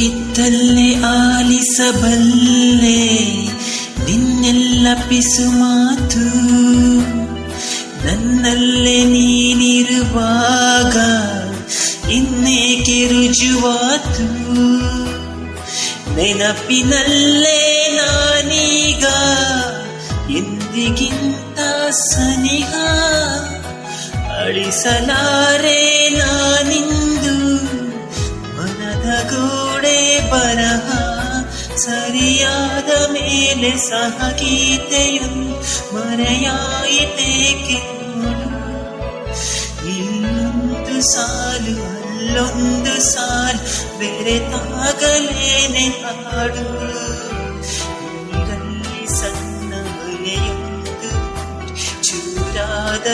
ಇತ್ತಲ್ಲೇ ಆಲಿಸಬಲ್ಲೆ ನಿನ್ನೆಲ್ಲ ಪಿಸು ಮಾತು, ನನ್ನಲ್ಲೇ ನೀನಿರುವಾಗ ಇನ್ನೇಕೆ ರುಜುವಾತು. ನೆನಪಿನಲ್ಲೇ ನಾನೀಗ ಎಂದಿಗಿಂತ ಸನಿಹ, ಅಳಿಸಲಾರೆ ನಾನಿಂದು ಮನದ ಗೋಡೆ ಬರಹ. ಸರಿಯಾದ ಮೇಲೆ ಸಹ ಗೀತೆಯೊಂದು ಮರೆಯಾಯಿತೇಕೆ ನೋಡು. ಇಲ್ಲೊಂದು ಸಾಲು ಅಲ್ಲೊಂದು ಸಾಲು ಬೆರೆತಾಗಲೇನೆ ಹಾಡು. ನೀರಲ್ಲಿ ಸಣ್ಣ ಮನೆಯೊಂದು ಚೂರಾದ